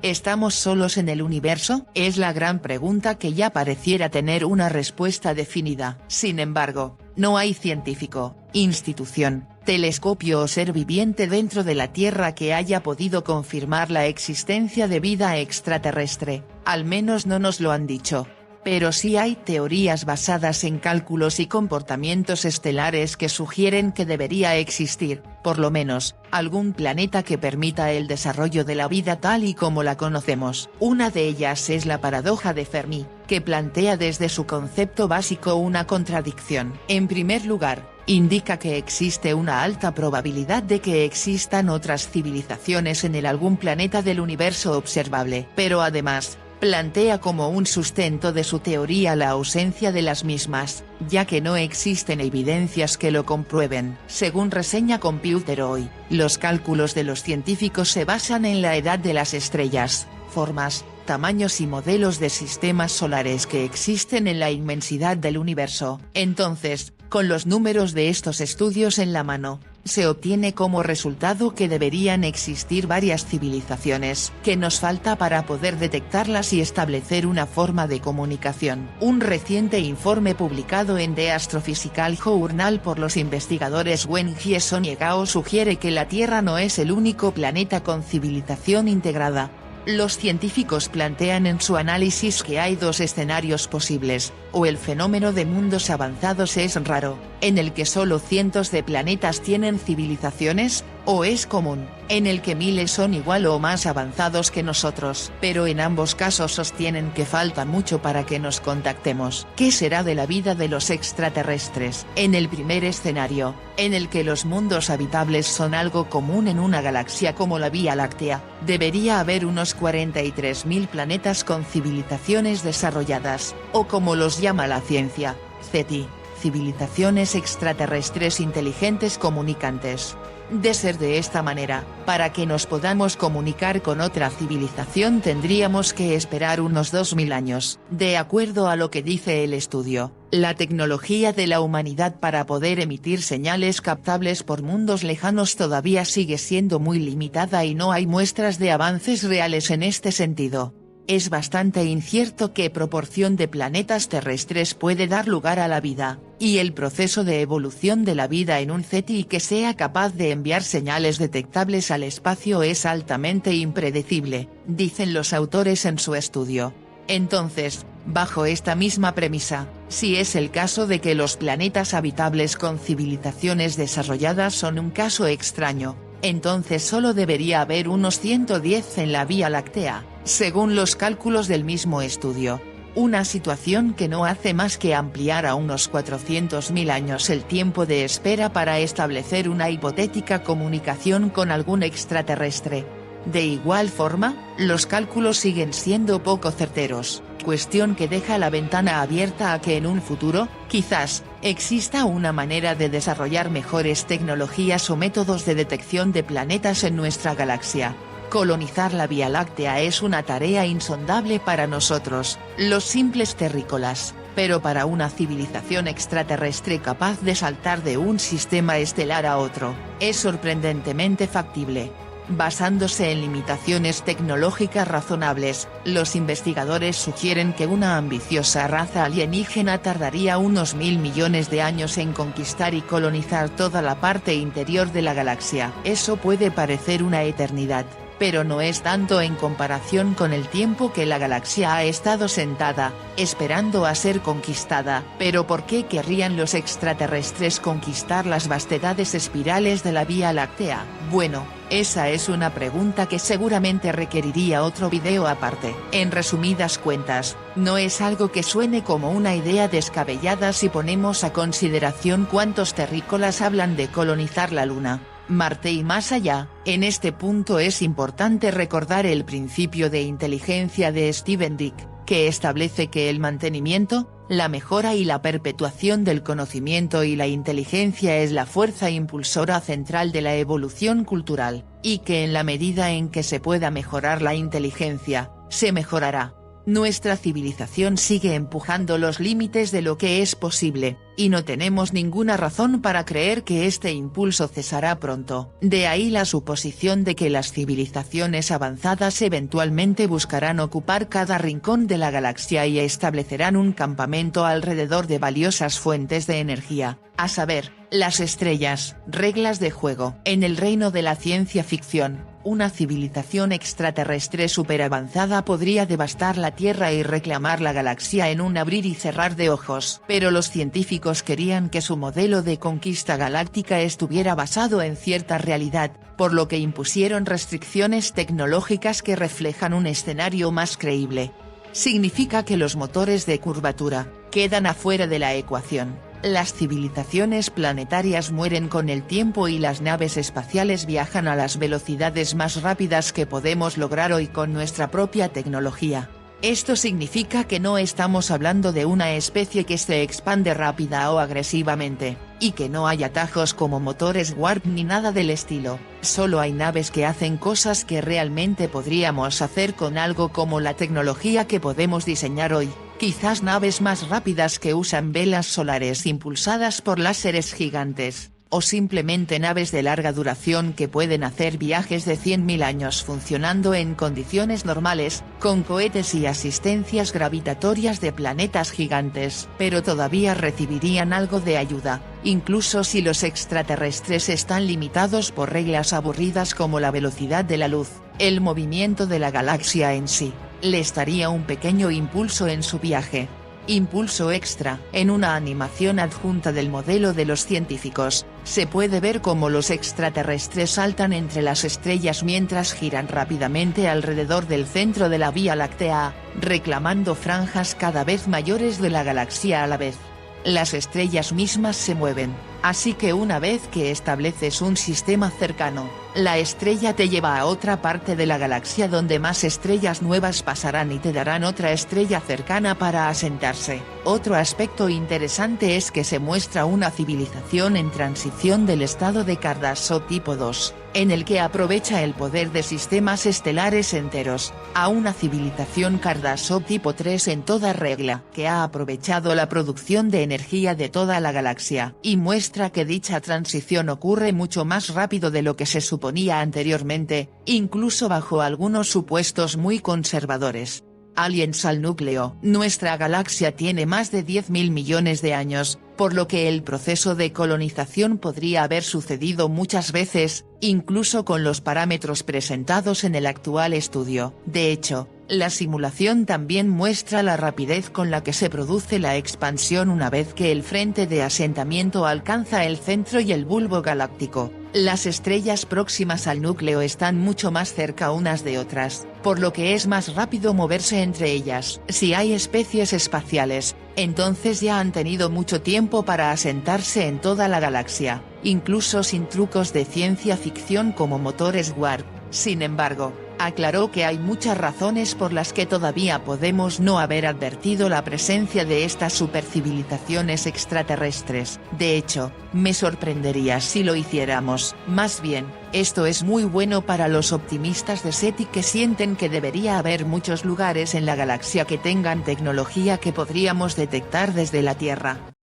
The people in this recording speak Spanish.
¿Estamos solos en el universo? Es la gran pregunta que ya pareciera tener una respuesta definida. Sin embargo, no hay científico, institución, telescopio o ser viviente dentro de la Tierra que haya podido confirmar la existencia de vida extraterrestre, al menos no nos lo han dicho. Pero sí hay teorías basadas en cálculos y comportamientos estelares que sugieren que debería existir, por lo menos, algún planeta que permita el desarrollo de la vida tal y como la conocemos. Una de ellas es la paradoja de Fermi, que plantea desde su concepto básico una contradicción. En primer lugar, indica que existe una alta probabilidad de que existan otras civilizaciones en algún planeta del universo observable. Pero además, plantea como un sustento de su teoría la ausencia de las mismas, ya que no existen evidencias que lo comprueben. Según reseña Computer hoy, los cálculos de los científicos se basan en la edad de las estrellas, formas, tamaños y modelos de sistemas solares que existen en la inmensidad del universo. Entonces, con los números de estos estudios en la mano, se obtiene como resultado que deberían existir varias civilizaciones, que nos falta para poder detectarlas y establecer una forma de comunicación. Un reciente informe publicado en The Astrophysical Journal por los investigadores Wen Hye-son y Gao sugiere que la Tierra no es el único planeta con civilización integrada. Los científicos plantean en su análisis que hay dos escenarios posibles: o el fenómeno de mundos avanzados es raro, en el que solo cientos de planetas tienen civilizaciones, o es común, en el que miles son igual o más avanzados que nosotros. Pero en ambos casos sostienen que falta mucho para que nos contactemos. ¿Qué será de la vida de los extraterrestres? En el primer escenario, en el que los mundos habitables son algo común en una galaxia como la Vía Láctea, debería haber unos 43.000 planetas con civilizaciones desarrolladas, o como los llama la ciencia, CETI, civilizaciones extraterrestres inteligentes comunicantes. De ser de esta manera, para que nos podamos comunicar con otra civilización tendríamos que esperar unos 2000 años. De acuerdo a lo que dice el estudio, la tecnología de la humanidad para poder emitir señales captables por mundos lejanos todavía sigue siendo muy limitada y no hay muestras de avances reales en este sentido. Es bastante incierto qué proporción de planetas terrestres puede dar lugar a la vida, y el proceso de evolución de la vida en un CETI que sea capaz de enviar señales detectables al espacio es altamente impredecible, dicen los autores en su estudio. Entonces, bajo esta misma premisa, si es el caso de que los planetas habitables con civilizaciones desarrolladas son un caso extraño, entonces solo debería haber unos 110 en la Vía Láctea, según los cálculos del mismo estudio. Una situación que no hace más que ampliar a unos 400.000 años el tiempo de espera para establecer una hipotética comunicación con algún extraterrestre. De igual forma, los cálculos siguen siendo poco certeros, cuestión que deja la ventana abierta a que en un futuro, quizás, exista una manera de desarrollar mejores tecnologías o métodos de detección de planetas en nuestra galaxia. Colonizar la Vía Láctea es una tarea insondable para nosotros, los simples terrícolas, pero para una civilización extraterrestre capaz de saltar de un sistema estelar a otro, es sorprendentemente factible. Basándose en limitaciones tecnológicas razonables, los investigadores sugieren que una ambiciosa raza alienígena tardaría unos 1000 millones de años en conquistar y colonizar toda la parte interior de la galaxia. Eso puede parecer una eternidad, pero no es tanto en comparación con el tiempo que la galaxia ha estado sentada, esperando a ser conquistada. Pero ¿por qué querrían los extraterrestres conquistar las vastedades espirales de la Vía Láctea? Bueno, esa es una pregunta que seguramente requeriría otro video aparte. En resumidas cuentas, no es algo que suene como una idea descabellada si ponemos a consideración cuántos terrícolas hablan de colonizar la Luna, Marte y más allá. En este punto es importante recordar el principio de inteligencia de Steven Dick, que establece que el mantenimiento, la mejora y la perpetuación del conocimiento y la inteligencia es la fuerza impulsora central de la evolución cultural, y que en la medida en que se pueda mejorar la inteligencia, se mejorará. Nuestra civilización sigue empujando los límites de lo que es posible, y no tenemos ninguna razón para creer que este impulso cesará pronto. De ahí la suposición de que las civilizaciones avanzadas eventualmente buscarán ocupar cada rincón de la galaxia y establecerán un campamento alrededor de valiosas fuentes de energía, a saber, las estrellas. Reglas de juego. En el reino de la ciencia ficción, una civilización extraterrestre superavanzada podría devastar la Tierra y reclamar la galaxia en un abrir y cerrar de ojos. Pero los científicos querían que su modelo de conquista galáctica estuviera basado en cierta realidad, por lo que impusieron restricciones tecnológicas que reflejan un escenario más creíble. Significa que los motores de curvatura quedan afuera de la ecuación. Las civilizaciones planetarias mueren con el tiempo y las naves espaciales viajan a las velocidades más rápidas que podemos lograr hoy con nuestra propia tecnología. Esto significa que no estamos hablando de una especie que se expande rápida o agresivamente, y que no hay atajos como motores warp ni nada del estilo. Solo hay naves que hacen cosas que realmente podríamos hacer con algo como la tecnología que podemos diseñar hoy. Quizás naves más rápidas que usan velas solares impulsadas por láseres gigantes, o simplemente naves de larga duración que pueden hacer viajes de 100.000 años funcionando en condiciones normales, con cohetes y asistencias gravitatorias de planetas gigantes. Pero todavía recibirían algo de ayuda, incluso si los extraterrestres están limitados por reglas aburridas como la velocidad de la luz. El movimiento de la galaxia en sí les daría un pequeño impulso en su viaje. Impulso extra. En una animación adjunta del modelo de los científicos, se puede ver cómo los extraterrestres saltan entre las estrellas mientras giran rápidamente alrededor del centro de la Vía Láctea, reclamando franjas cada vez mayores de la galaxia a la vez. Las estrellas mismas se mueven, así que una vez que estableces un sistema cercano, la estrella te lleva a otra parte de la galaxia donde más estrellas nuevas pasarán y te darán otra estrella cercana para asentarse. Otro aspecto interesante es que se muestra una civilización en transición del estado de Cardasso tipo 2, en el que aprovecha el poder de sistemas estelares enteros, a una civilización Cardasso tipo 3 en toda regla, que ha aprovechado la producción de energía de toda la galaxia, y muestra que dicha transición ocurre mucho más rápido de lo que se suponía anteriormente, incluso bajo algunos supuestos muy conservadores. Aliens al núcleo. Nuestra galaxia tiene más de 10.000 millones de años, por lo que el proceso de colonización podría haber sucedido muchas veces, incluso con los parámetros presentados en el actual estudio. De hecho, la simulación también muestra la rapidez con la que se produce la expansión una vez que el frente de asentamiento alcanza el centro y el bulbo galáctico. Las estrellas próximas al núcleo están mucho más cerca unas de otras, por lo que es más rápido moverse entre ellas. Si hay especies espaciales, entonces ya han tenido mucho tiempo para asentarse en toda la galaxia, incluso sin trucos de ciencia ficción como motores warp. Sin embargo, aclaró que hay muchas razones por las que todavía podemos no haber advertido la presencia de estas supercivilizaciones extraterrestres. De hecho, me sorprendería si lo hiciéramos. Más bien, esto es muy bueno para los optimistas de SETI que sienten que debería haber muchos lugares en la galaxia que tengan tecnología que podríamos detectar desde la Tierra.